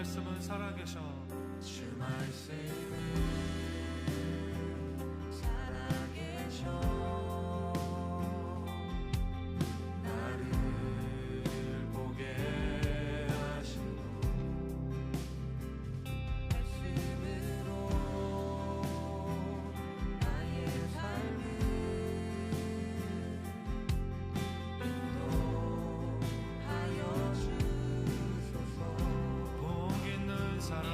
말씀은 살아계셔. 주 말씀은 살아계셔. 복 있는 사람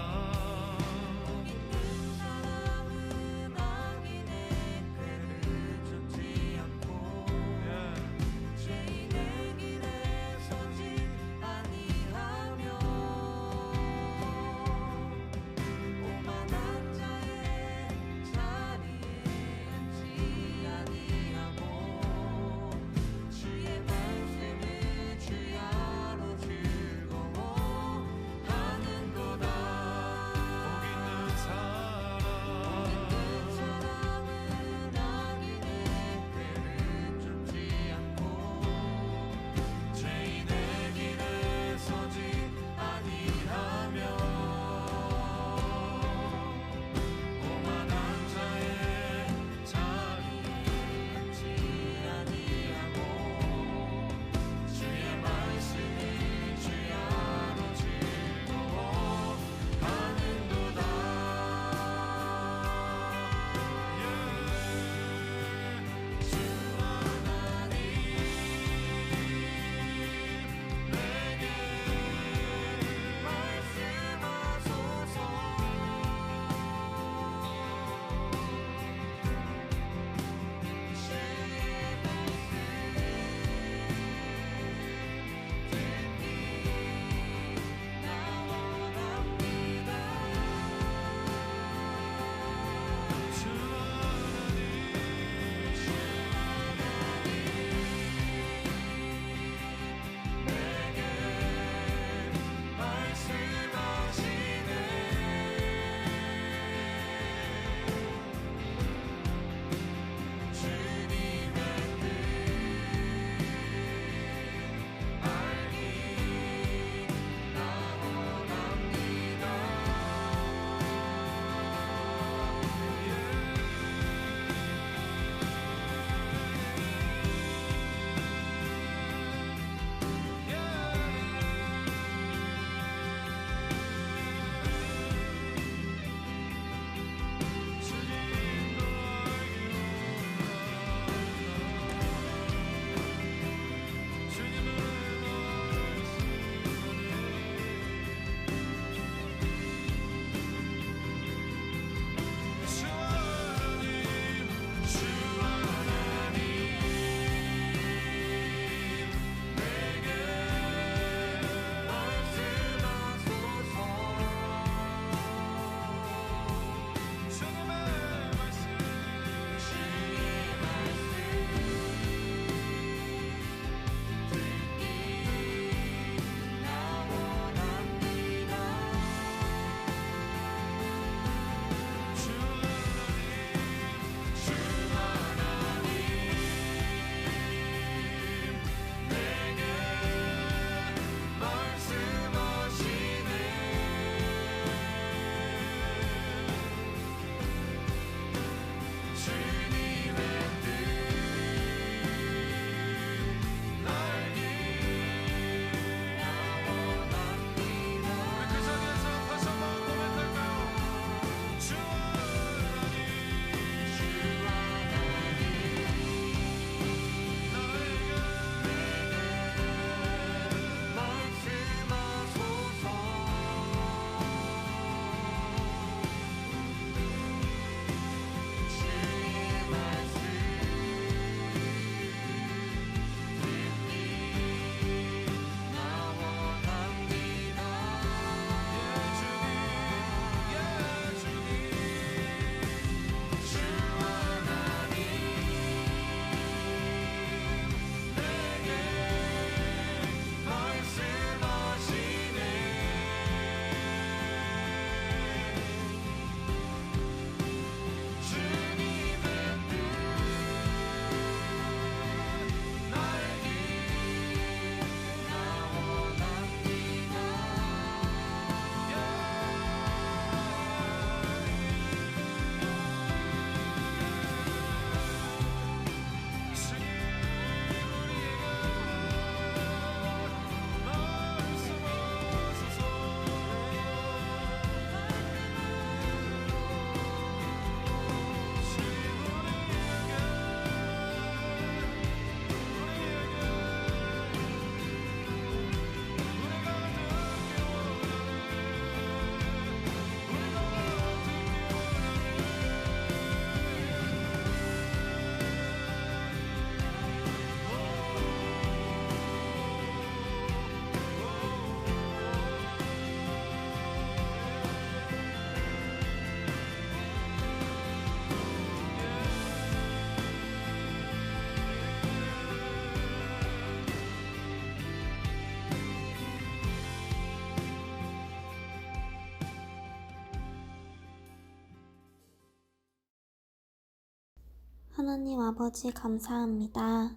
하나님 아버지 감사합니다.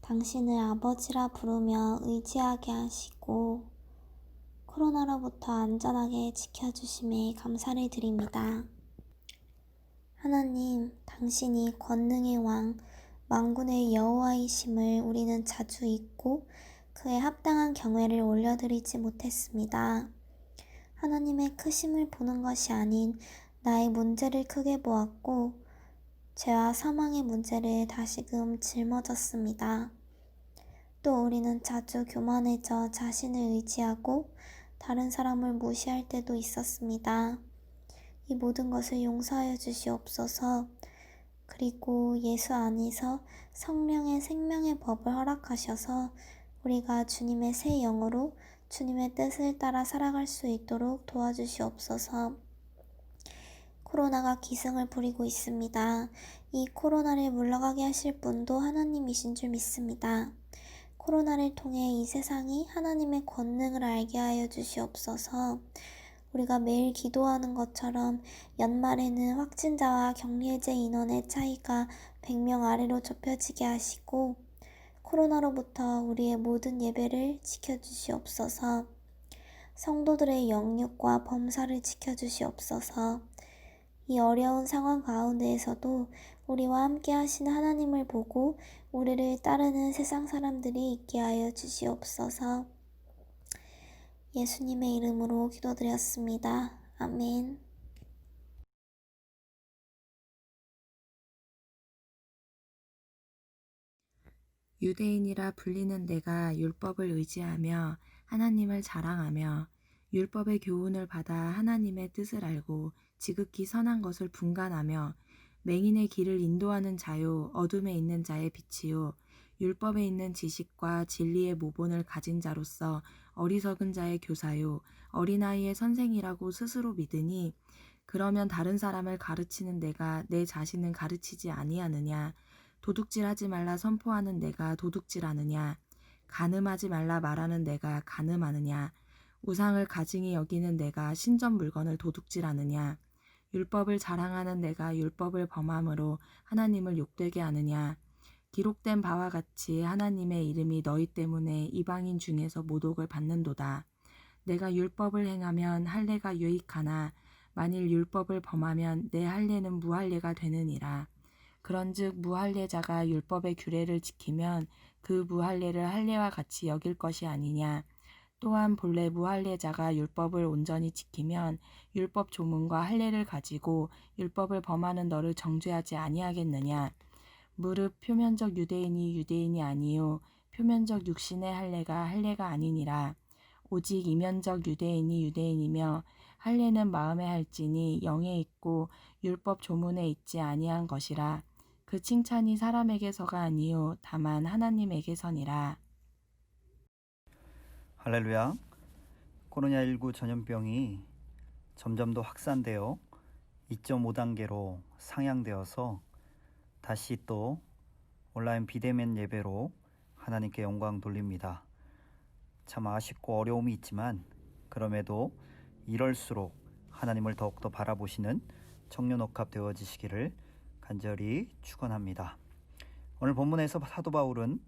당신을 아버지라 부르며 의지하게 하시고 코로나로부터 안전하게 지켜주심에 감사를 드립니다. 하나님, 당신이 권능의 왕, 만군의 여호와이심을 우리는 자주 잊고 그에 합당한 경외를 올려드리지 못했습니다. 하나님의 크심을 보는 것이 아닌 나의 문제를 크게 보았고 죄와 사망의 문제를 다시금 짊어졌습니다. 또 우리는 자주 교만해져 자신을 의지하고 다른 사람을 무시할 때도 있었습니다. 이 모든 것을 용서하여 주시옵소서. 그리고 예수 안에서 성령의 생명의 법을 허락하셔서 우리가 주님의 새 영으로 주님의 뜻을 따라 살아갈 수 있도록 도와주시옵소서. 코로나가 기승을 부리고 있습니다. 이 코로나를 물러가게 하실 분도 하나님이신 줄 믿습니다. 코로나를 통해 이 세상이 하나님의 권능을 알게 하여 주시옵소서. 우리가 매일 기도하는 것처럼 연말에는 확진자와 격리해제 인원의 차이가 100명 아래로 좁혀지게 하시고 코로나로부터 우리의 모든 예배를 지켜주시옵소서. 성도들의 영육과 범사를 지켜주시옵소서. 이 어려운 상황 가운데에서도 우리와 함께 하시는 하나님을 보고 우리를 따르는 세상 사람들이 있게 하여 주시옵소서. 예수님의 이름으로 기도드렸습니다. 아멘. 유대인이라 불리는 내가 율법을 의지하며 하나님을 자랑하며 율법의 교훈을 받아 하나님의 뜻을 알고 지극히 선한 것을 분간하며 맹인의 길을 인도하는 자요 어둠에 있는 자의 빛이요 율법에 있는 지식과 진리의 모본을 가진 자로서 어리석은 자의 교사요 어린아이의 선생이라고 스스로 믿으니 그러면 다른 사람을 가르치는 내가 내 자신은 가르치지 아니하느냐. 도둑질하지 말라 선포하는 내가 도둑질하느냐. 간음하지 말라 말하는 내가 간음하느냐. 우상을 가증히 여기는 내가 신전 물건을 도둑질하느냐. 율법을 자랑하는 내가 율법을 범함으로 하나님을 욕되게 하느냐. 기록된 바와 같이 하나님의 이름이 너희 때문에 이방인 중에서 모독을 받는도다. 내가 율법을 행하면 할례가 유익하나 만일 율법을 범하면 내 할례는 무할례가 되느니라. 그런즉 무할례자가 율법의 규례를 지키면 그 무할례를 할례와 같이 여길 것이 아니냐. 또한 본래 무할례자가 율법을 온전히 지키면 율법 조문과 할례를 가지고 율법을 범하는 너를 정죄하지 아니하겠느냐. 무릇 표면적 유대인이 유대인이 아니요 표면적 육신의 할례가 할례가 아니니라. 오직 이면적 유대인이 유대인이며 할례는 마음에 할지니 영에 있고 율법 조문에 있지 아니한 것이라. 그 칭찬이 사람에게서가 아니요 다만 하나님에게서니라. 할렐루야. 코로나19 전염병이 점점 더 확산되어 2.5단계로 상향되어서 다시 또 온라인 비대면 예배로 하나님께 영광 돌립니다. 참 아쉽고 어려움이 있지만 그럼에도 이럴수록 하나님을 더욱더 바라보시는 청년옥합 되어지시기를 간절히 축원합니다. 오늘 본문에서 사도 바울은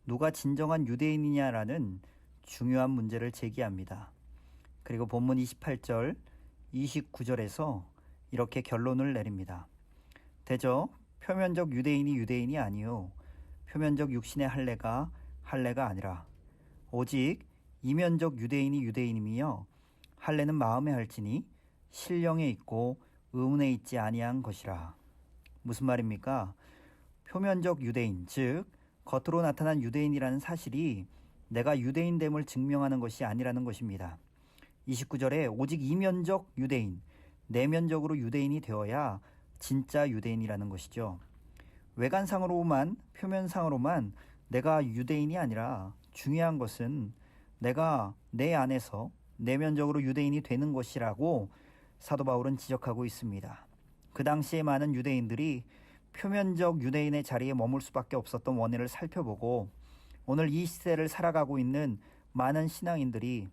누가 진정한 유대인이냐라는 중요한 문제를 제기합니다. 그리고 본문 28절, 29절에서 이렇게 결론을 내립니다. 대저 표면적 유대인이 유대인이 아니요 표면적 육신의 할례가 할례가 아니라 오직 이면적 유대인이 유대인이며 할례는 마음에 할지니 신령에 있고 의문에 있지 아니한 것이라. 무슨 말입니까? 표면적 유대인, 즉 겉으로 나타난 유대인이라는 사실이 내가 유대인됨을 증명하는 것이 아니라는 것입니다. 29절에 오직 이면적 유대인, 내면적으로 유대인이 되어야 진짜 유대인이라는 것이죠. 외관상으로만, 표면상으로만 내가 유대인이 아니라 중요한 것은 내가 내 안에서 내면적으로 유대인이 되는 것이라고 사도 바울은 지적하고 있습니다. 그 당시에 많은 유대인들이 표면적 유대인의 자리에 머물 수밖에 없었던 원인을 살펴보고 오늘 이 시대를 살아가고 있는 많은 신앙인들이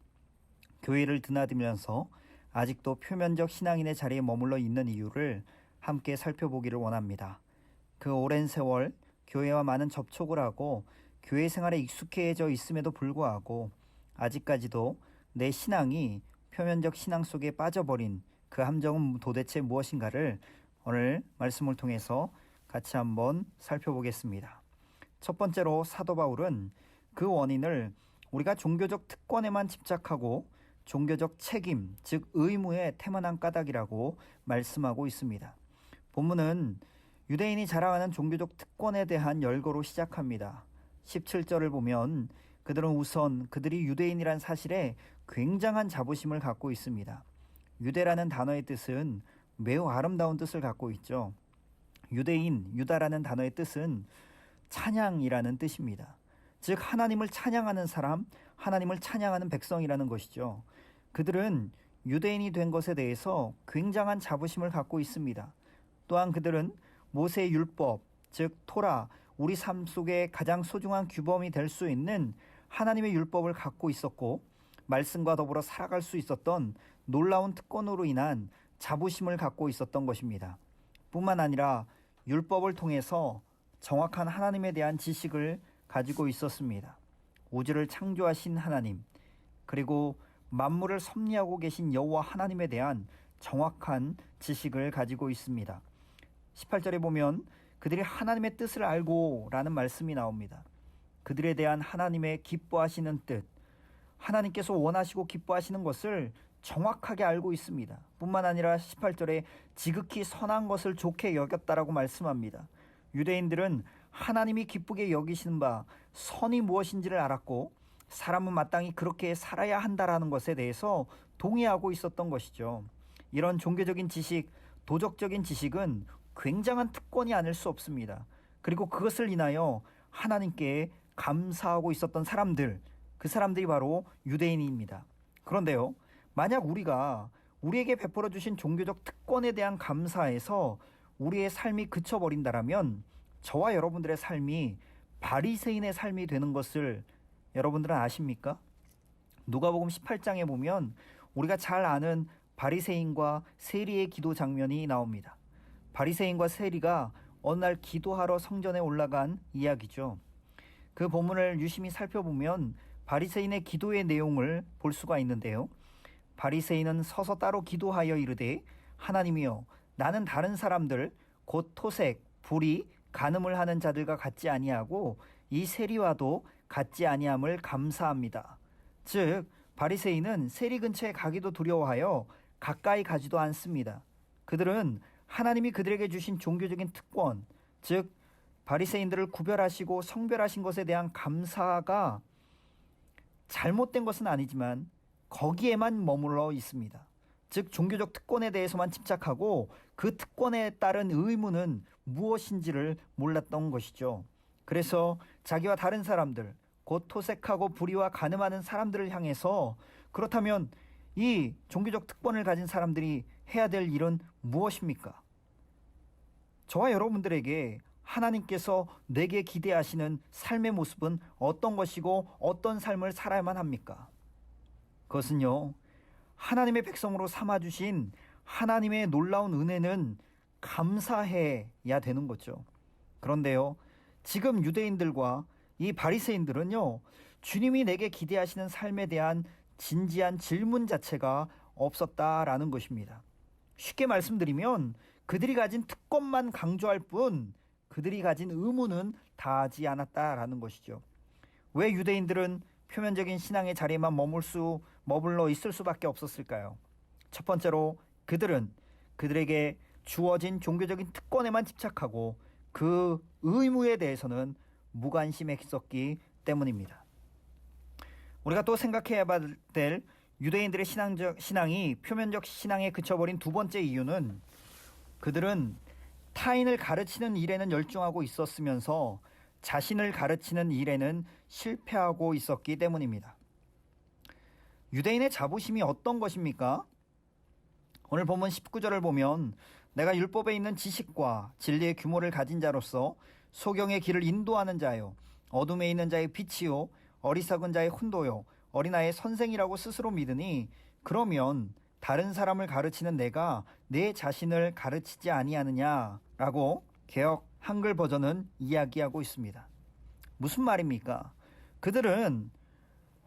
교회를 드나들면서 아직도 표면적 신앙인의 자리에 머물러 있는 이유를 함께 살펴보기를 원합니다. 그 오랜 세월 교회와 많은 접촉을 하고 교회 생활에 익숙해져 있음에도 불구하고 아직까지도 내 신앙이 표면적 신앙 속에 빠져버린 그 함정은 도대체 무엇인가를 오늘 말씀을 통해서 같이 한번 살펴보겠습니다. 첫 번째로 사도 바울은 그 원인을 우리가 종교적 특권에만 집착하고 종교적 책임, 즉 의무에 태만한 까닭이라고 말씀하고 있습니다. 본문은 유대인이 자랑하는 종교적 특권에 대한 열거로 시작합니다. 17절을 보면 그들은 우선 그들이 유대인이란 사실에 굉장한 자부심을 갖고 있습니다. 유대라는 단어의 뜻은 매우 아름다운 뜻을 갖고 있죠. 유대인, 유다라는 단어의 뜻은 찬양이라는 뜻입니다. 즉 하나님을 찬양하는 사람, 하나님을 찬양하는 백성이라는 것이죠. 그들은 유대인이 된 것에 대해서 굉장한 자부심을 갖고 있습니다. 또한 그들은 모세의 율법, 즉 토라, 우리 삶 속에 가장 소중한 규범이 될 수 있는 하나님의 율법을 갖고 있었고 말씀과 더불어 살아갈 수 있었던 놀라운 특권으로 인한 자부심을 갖고 있었던 것입니다. 뿐만 아니라 율법을 통해서 정확한 하나님에 대한 지식을 가지고 있었습니다. 우주를 창조하신 하나님, 그리고 만물을 섭리하고 계신 여호와 하나님에 대한 정확한 지식을 가지고 있습니다. 18절에 보면 그들이 하나님의 뜻을 알고 라는 말씀이 나옵니다. 그들에 대한 하나님의 기뻐하시는 뜻, 하나님께서 원하시고 기뻐하시는 것을 정확하게 알고 있습니다. 뿐만 아니라 18절에 지극히 선한 것을 좋게 여겼다라고 말씀합니다. 유대인들은 하나님이 기쁘게 여기시는 바 선이 무엇인지를 알았고 사람은 마땅히 그렇게 살아야 한다라는 것에 대해서 동의하고 있었던 것이죠. 이런 종교적인 지식, 도덕적인 지식은 굉장한 특권이 아닐 수 없습니다. 그리고 그것을 인하여 하나님께 감사하고 있었던 사람들, 그 사람들이 바로 유대인입니다. 그런데요, 만약 우리가 우리에게 베풀어 주신 종교적 특권에 대한 감사에서 우리의 삶이 그쳐버린다라면 저와 여러분들의 삶이 바리새인의 삶이 되는 것을 여러분들은 아십니까? 누가복음 18장에 보면 우리가 잘 아는 바리새인과 세리의 기도 장면이 나옵니다. 바리새인과 세리가 어느 날 기도하러 성전에 올라간 이야기죠. 그 본문을 유심히 살펴보면 바리새인의 기도의 내용을 볼 수가 있는데요. 바리새인은 서서 따로 기도하여 이르되 하나님이여 나는 다른 사람들 곧 토색, 불의, 간음을 하는 자들과 같지 아니하고 이 세리와도 같지 아니함을 감사합니다. 즉 바리새인은 세리 근처에 가기도 두려워하여 가까이 가지도 않습니다. 그들은 하나님이 그들에게 주신 종교적인 특권, 즉 바리새인들을 구별하시고 성별하신 것에 대한 감사가 잘못된 것은 아니지만 거기에만 머물러 있습니다. 즉 종교적 특권에 대해서만 집착하고 그 특권에 따른 의무는 무엇인지를 몰랐던 것이죠. 그래서 자기와 다른 사람들, 곧 토색하고 불의와 간음하는 사람들을 향해서 그렇다면 이 종교적 특권을 가진 사람들이 해야 될 일은 무엇입니까? 저와 여러분들에게 하나님께서 내게 기대하시는 삶의 모습은 어떤 것이고 어떤 삶을 살아야만 합니까? 그것은요, 하나님의 백성으로 삼아주신 하나님의 놀라운 은혜는 감사해야 되는 거죠. 그런데요, 지금 유대인들과 이 바리새인들은요, 주님이 내게 기대하시는 삶에 대한 진지한 질문 자체가 없었다라는 것입니다. 쉽게 말씀드리면 그들이 가진 특권만 강조할 뿐 그들이 가진 의무는 다하지 않았다라는 것이죠. 왜 유대인들은 표면적인 신앙의 자리에만 머물러 있을 수밖에 없었을까요? 첫 번째로 그들은 그들에게 주어진 종교적인 특권에만 집착하고 그 의무에 대해서는 무관심했었기 때문입니다. 우리가 또 생각해야 될 유대인들의 신앙이 표면적 신앙에 그쳐버린 두 번째 이유는 그들은 타인을 가르치는 일에는 열중하고 있었으면서 자신을 가르치는 일에는 실패하고 있었기 때문입니다. 유대인의 자부심이 어떤 것입니까? 오늘 본문 19절을 보면 내가 율법에 있는 지식과 진리의 규모를 가진 자로서 소경의 길을 인도하는 자요 어둠에 있는 자의 빛이요 어리석은 자의 훈도요 어린아이의 선생이라고 스스로 믿으니 그러면 다른 사람을 가르치는 내가 내 자신을 가르치지 아니하느냐라고 개역 한글 버전은 이야기하고 있습니다. 무슨 말입니까? 그들은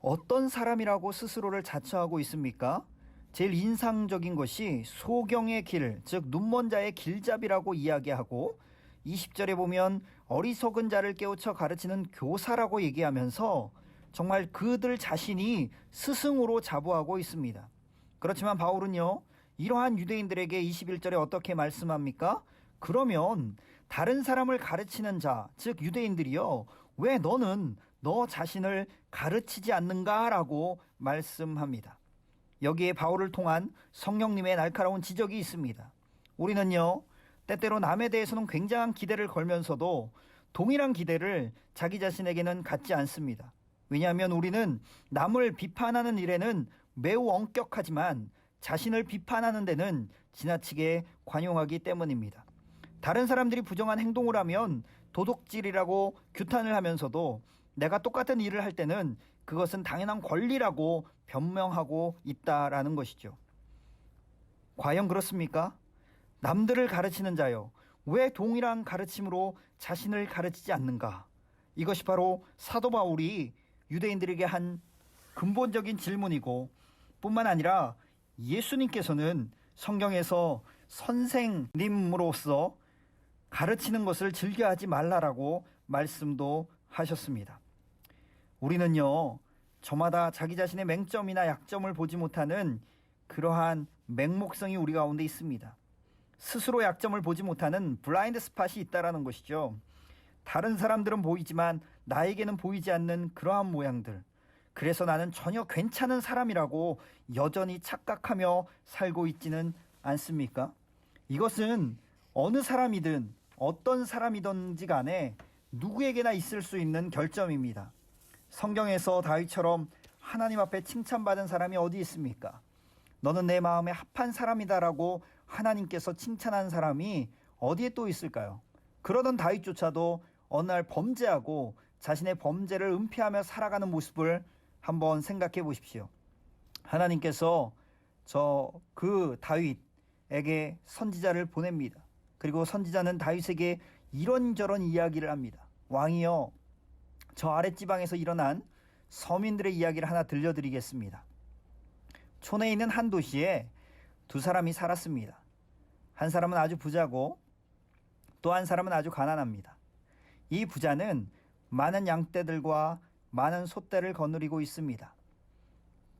어떤 사람이라고 스스로를 자처하고 있습니까? 제일 인상적인 것이 소경의 길, 즉 눈먼 자의 길잡이라고 이야기하고 20절에 보면 어리석은 자를 깨우쳐 가르치는 교사라고 얘기하면서 정말 그들 자신이 스승으로 자부하고 있습니다. 그렇지만 바울은요, 이러한 유대인들에게 21절에 어떻게 말씀합니까? 그러면 다른 사람을 가르치는 자, 즉 유대인들이요, 왜 너는 너 자신을 가르치지 않는가? 라고 말씀합니다. 여기에 바울을 통한 성령님의 날카로운 지적이 있습니다. 우리는요, 때때로 남에 대해서는 굉장한 기대를 걸면서도 동일한 기대를 자기 자신에게는 갖지 않습니다. 왜냐하면 우리는 남을 비판하는 일에는 매우 엄격하지만 자신을 비판하는 데는 지나치게 관용하기 때문입니다. 다른 사람들이 부정한 행동을 하면 도둑질이라고 규탄을 하면서도 내가 똑같은 일을 할 때는 그것은 당연한 권리라고 변명하고 있다라는 것이죠. 과연 그렇습니까? 남들을 가르치는 자요, 왜 동일한 가르침으로 자신을 가르치지 않는가? 이것이 바로 사도 바울이 유대인들에게 한 근본적인 질문이고, 뿐만 아니라 예수님께서는 성경에서 선생님으로서 가르치는 것을 즐겨하지 말라라고 말씀도 하셨습니다. 우리는요, 저마다 자기 자신의 맹점이나 약점을 보지 못하는 그러한 맹목성이 우리 가운데 있습니다. 스스로 약점을 보지 못하는 블라인드 스팟이 있다라는 것이죠. 다른 사람들은 보이지만 나에게는 보이지 않는 그러한 모양들. 그래서 나는 전혀 괜찮은 사람이라고 여전히 착각하며 살고 있지는 않습니까? 이것은 어느 사람이든 어떤 사람이든지 간에 누구에게나 있을 수 있는 결점입니다. 성경에서 다윗처럼 하나님 앞에 칭찬받은 사람이 어디 있습니까? 너는 내 마음에 합한 사람이다라고 하나님께서 칭찬한 사람이 어디에 또 있을까요? 그러던 다윗조차도 어느 날 범죄하고 자신의 범죄를 은폐하며 살아가는 모습을 한번 생각해 보십시오. 하나님께서 그 다윗에게 선지자를 보냅니다. 그리고 선지자는 다윗에게 이런저런 이야기를 합니다. 왕이여, 저 아랫지방에서 일어난 서민들의 이야기를 하나 들려드리겠습니다. 촌에 있는 한 도시에 두 사람이 살았습니다. 한 사람은 아주 부자고 또 한 사람은 아주 가난합니다. 이 부자는 많은 양떼들과 많은 소떼를 거느리고 있습니다.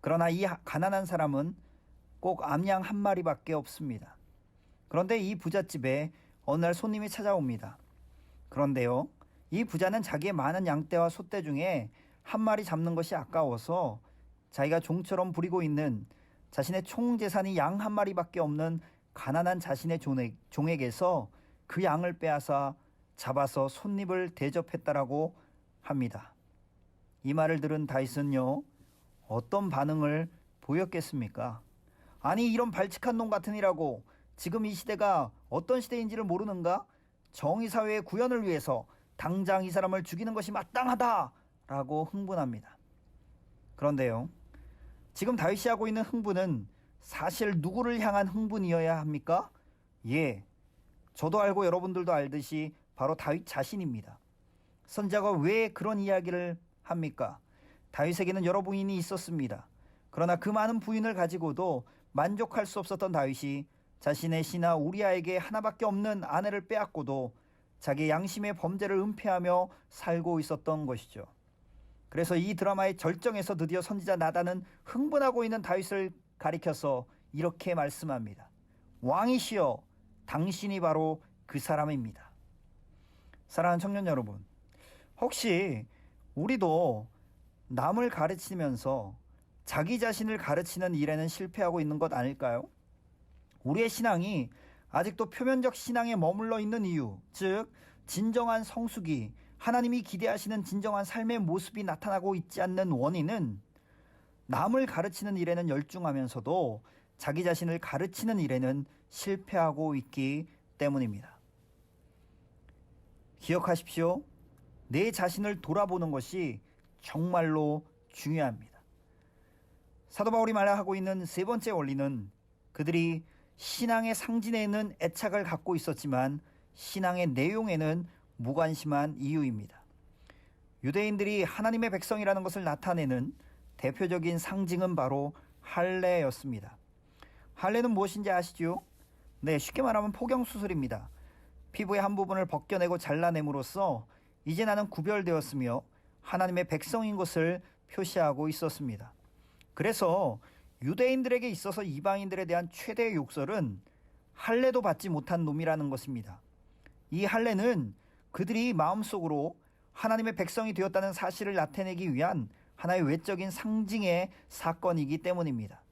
그러나 이 가난한 사람은 꼭 암양 한 마리밖에 없습니다. 그런데 이 부잣집에 어느 날 손님이 찾아옵니다. 그런데요, 이 부자는 자기의 많은 양떼와 소떼 중에 한 마리 잡는 것이 아까워서 자기가 종처럼 부리고 있는 자신의 총 재산이 양 한 마리밖에 없는 가난한 자신의 종에게서 그 양을 빼앗아 잡아서 손님을 대접했다라고 합니다. 이 말을 들은 다윗은요, 어떤 반응을 보였겠습니까? 아니, 이런 발칙한 놈 같으니라고 지금 이 시대가 어떤 시대인지를 모르는가? 정의사회의 구현을 위해서 당장 이 사람을 죽이는 것이 마땅하다라고 흥분합니다. 그런데요, 지금 다윗이 하고 있는 흥분은 사실 누구를 향한 흥분이어야 합니까? 예, 저도 알고 여러분들도 알듯이 바로 다윗 자신입니다. 선지자가 왜 그런 이야기를 합니까? 다윗에게는 여러 부인이 있었습니다. 그러나 그 많은 부인을 가지고도 만족할 수 없었던 다윗이 자신의 신하 우리아에게 하나밖에 없는 아내를 빼앗고도 자기 양심의 범죄를 은폐하며 살고 있었던 것이죠. 그래서 이 드라마의 절정에서 드디어 선지자 나단은 흥분하고 있는 다윗을 가리켜서 이렇게 말씀합니다. 왕이시여, 당신이 바로 그 사람입니다. 사랑하는 청년 여러분, 혹시 우리도 남을 가르치면서 자기 자신을 가르치는 일에는 실패하고 있는 것 아닐까요? 우리의 신앙이 아직도 표면적 신앙에 머물러 있는 이유, 즉 진정한 성숙이, 하나님이 기대하시는 진정한 삶의 모습이 나타나고 있지 않는 원인은 남을 가르치는 일에는 열중하면서도 자기 자신을 가르치는 일에는 실패하고 있기 때문입니다. 기억하십시오. 내 자신을 돌아보는 것이 정말로 중요합니다. 사도 바울이 말하고 있는 세 번째 원리는 그들이 신앙의 상진에 있는 애착을 갖고 있었지만 신앙의 내용에는 무관심한 이유입니다. 유대인들이 하나님의 백성이라는 것을 나타내는 대표적인 상징은 바로 할례였습니다. 할례는 무엇인지 아시죠? 네, 쉽게 말하면 포경수술입니다. 피부의 한 부분을 벗겨내고 잘라냄으로써 이제 나는 구별되었으며 하나님의 백성인 것을 표시하고 있었습니다. 그래서 유대인들에게 있어서 이방인들에 대한 최대의 욕설은 할례도 받지 못한 놈이라는 것입니다. 이 할례는 그들이 마음속으로 하나님의 백성이 되었다는 사실을 나타내기 위한 하나의 외적인 상징의 사건이기 때문입니다.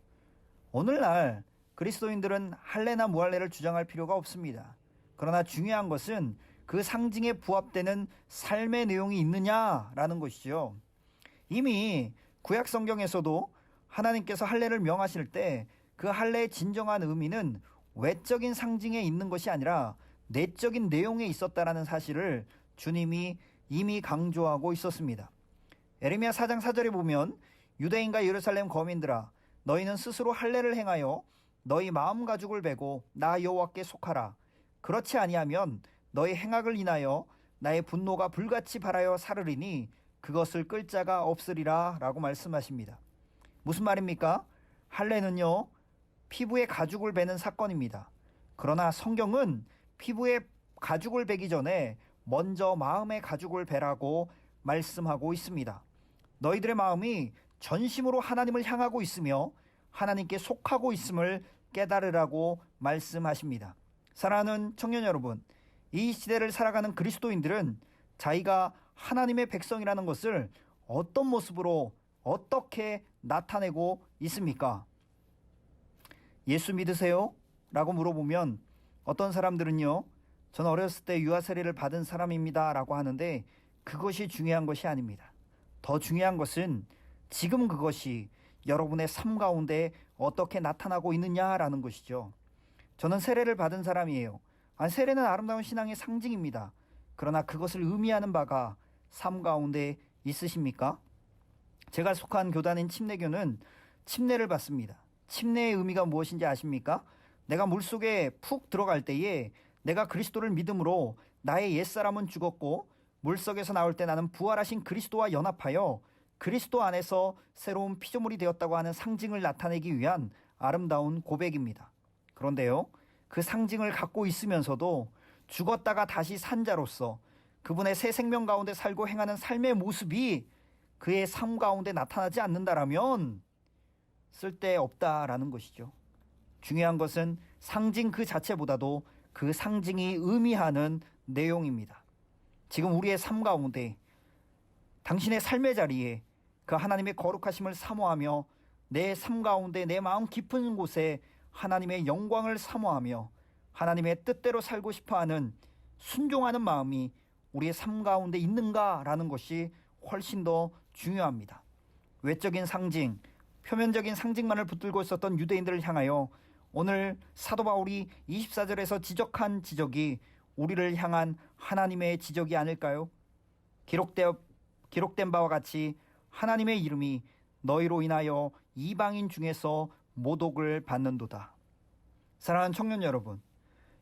오늘날 그리스도인들은 할례나 무할례를 주장할 필요가 없습니다. 그러나 중요한 것은 그 상징에 부합되는 삶의 내용이 있느냐라는 것이죠. 이미 구약 성경에서도 하나님께서 할례를 명하실 때 그 할례의 진정한 의미는 외적인 상징에 있는 것이 아니라 내적인 내용에 있었다라는 사실을 주님이 이미 강조하고 있었습니다. 에레미야 4장 4절에 보면 유대인과 예루살렘 거민들아 너희는 스스로 할례를 행하여 너희 마음 가죽을 베고 나 여호와께 속하라. 그렇지 아니하면 너희 행악을 인하여 나의 분노가 불같이 발하여 사르리니 그것을 끌 자가 없으리라 라고 말씀하십니다. 무슨 말입니까? 할례는요, 피부에 가죽을 베는 사건입니다. 그러나 성경은 피부에 가죽을 베기 전에 먼저 마음의 가죽을 베라고 말씀하고 있습니다. 너희들의 마음이 전심으로 하나님을 향하고 있으며 하나님께 속하고 있음을 깨달으라고 말씀하십니다. 사랑하는 청년 여러분, 이 시대를 살아가는 그리스도인들은 자기가 하나님의 백성이라는 것을 어떤 모습으로 어떻게 나타내고 있습니까? 예수 믿으세요? 라고 물어보면 어떤 사람들은요, 저는 어렸을 때 유아 세례를 받은 사람입니다 라고 하는데 그것이 중요한 것이 아닙니다. 더 중요한 것은 지금 그것이 여러분의 삶 가운데 어떻게 나타나고 있느냐라는 것이죠. 저는 세례를 받은 사람이에요. 세례는 아름다운 신앙의 상징입니다. 그러나 그것을 의미하는 바가 삶 가운데 있으십니까? 제가 속한 교단인 침례교는 침례를 받습니다. 침례의 의미가 무엇인지 아십니까? 내가 물속에 푹 들어갈 때에 내가 그리스도를 믿음으로 나의 옛사람은 죽었고 물속에서 나올 때 나는 부활하신 그리스도와 연합하여 그리스도 안에서 새로운 피조물이 되었다고 하는 상징을 나타내기 위한 아름다운 고백입니다. 그런데요, 그 상징을 갖고 있으면서도 죽었다가 다시 산 자로서 그분의 새 생명 가운데 살고 행하는 삶의 모습이 그의 삶 가운데 나타나지 않는다라면 쓸데없다라는 것이죠. 중요한 것은 상징 그 자체보다도 그 상징이 의미하는 내용입니다. 지금 우리의 삶 가운데 당신의 삶의 자리에 그 하나님의 거룩하심을 사모하며 내 삶 가운데 내 마음 깊은 곳에 하나님의 영광을 사모하며 하나님의 뜻대로 살고 싶어하는 순종하는 마음이 우리의 삶 가운데 있는가라는 것이 훨씬 더 중요합니다. 외적인 상징, 표면적인 상징만을 붙들고 있었던 유대인들을 향하여 오늘 사도 바울이 24절에서 지적한 지적이 우리를 향한 하나님의 지적이 아닐까요? 기록된 바와 같이 하나님의 이름이 너희로 인하여 이방인 중에서 모독을 받는도다. 사랑하는 청년 여러분,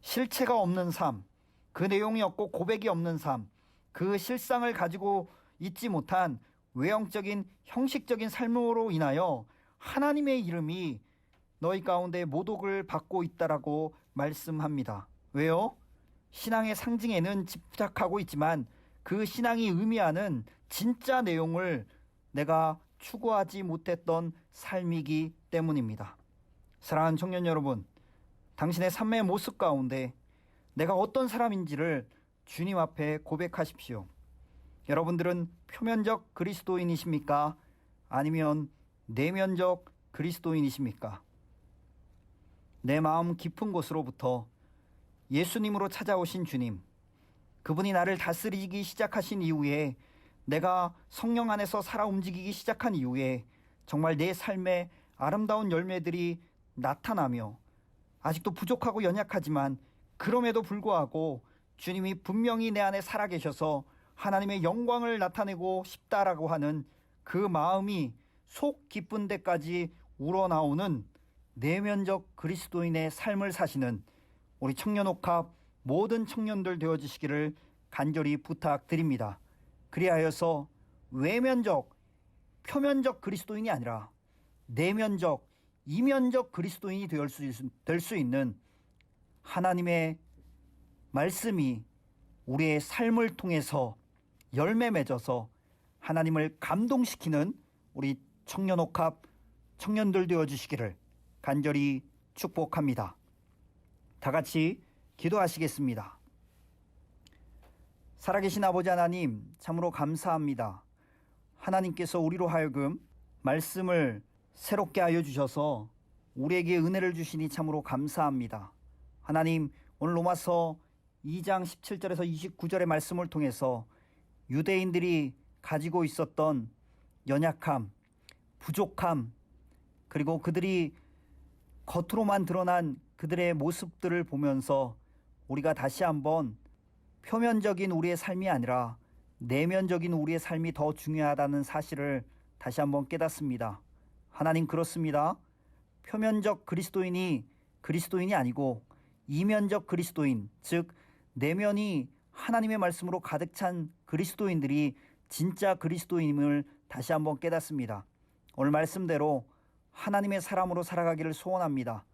실체가 없는 삶, 그 내용이 없고 고백이 없는 삶, 그 실상을 가지고 있지 못한 외형적인 형식적인 삶으로 인하여 하나님의 이름이 너희 가운데 모독을 받고 있다라고 말씀합니다. 왜요? 신앙의 상징에는 집착하고 있지만 그 신앙이 의미하는 진짜 내용을 내가 추구하지 못했던 삶이기 때문입니다. 사랑하는 청년 여러분, 당신의 삶의 모습 가운데 내가 어떤 사람인지를 주님 앞에 고백하십시오. 여러분들은 표면적 그리스도인이십니까? 아니면 내면적 그리스도인이십니까? 내 마음 깊은 곳으로부터 예수님으로 찾아오신 주님, 그분이 나를 다스리기 시작하신 이후에 내가 성령 안에서 살아 움직이기 시작한 이후에 정말 내 삶에 아름다운 열매들이 나타나며 아직도 부족하고 연약하지만 그럼에도 불구하고 주님이 분명히 내 안에 살아계셔서 하나님의 영광을 나타내고 싶다라고 하는 그 마음이 속 깊은 데까지 우러나오는 내면적 그리스도인의 삶을 사시는 우리 청년옥합 모든 청년들 되어주시기를 간절히 부탁드립니다. 그리하여서 외면적, 표면적 그리스도인이 아니라 내면적, 이면적 그리스도인이 될 수 있는 하나님의 말씀이 우리의 삶을 통해서 열매 맺어서 하나님을 감동시키는 우리 청년옥합 청년들 되어주시기를 간절히 축복합니다. 다 같이 기도하시겠습니다. 살아계신 아버지 하나님, 참으로 감사합니다. 하나님께서 우리로 하여금 말씀을 새롭게 하여 주셔서 우리에게 은혜를 주시니 참으로 감사합니다. 하나님, 오늘 로마서 2장 17절에서 29절의 말씀을 통해서 유대인들이 가지고 있었던 연약함, 부족함, 그리고 그들이 겉으로만 드러난 그들의 모습들을 보면서 우리가 다시 한번 표면적인 우리의 삶이 아니라 내면적인 우리의 삶이 더 중요하다는 사실을 다시 한번 깨닫습니다. 하나님, 그렇습니다. 표면적 그리스도인이 아니고 이면적 그리스도인, 즉 내면이 하나님의 말씀으로 가득 찬 그리스도인들이 진짜 그리스도인임을 다시 한번 깨닫습니다. 오늘 말씀대로 하나님의 사람으로 살아가기를 소원합니다.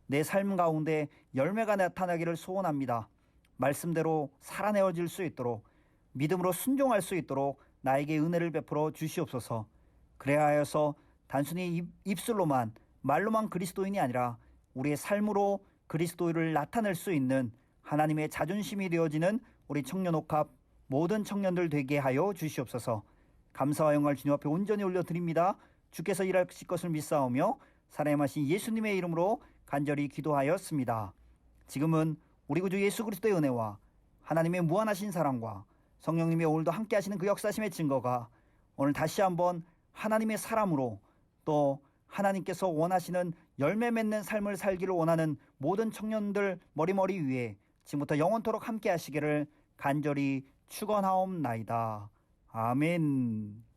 내 삶 가운데 열매가 나타나기를 소원합니다. 말씀대로 살아내어질 수 있도록, 믿음으로 순종할 수 있도록 나에게 은혜를 베풀어 주시옵소서. 그래야 하여서 단순히 입술로만, 말로만 그리스도인이 아니라 우리의 삶으로 그리스도를 나타낼 수 있는 하나님의 자존심이 되어지는 우리 청년옥합 모든 청년들 되게 하여 주시옵소서. 감사와 영광을 주님 앞에 온전히 올려드립니다. 주께서 일하실 것을 믿사오며 살아남으신 예수님의 이름으로 간절히 기도하였습니다. 지금은 우리 구주 예수 그리스도의 은혜와 하나님의 무한하신 사랑과 성령님의 오늘도 함께 하시는 그 역사심의 증거가 오늘 다시 한번 하나님의 사람으로, 또 하나님께서 원하시는 열매 맺는 삶을 살기를 원하는 모든 청년들 머리 위에 지금부터 영원토록 함께 하시기를 간절히 축원하옵나이다. 아멘.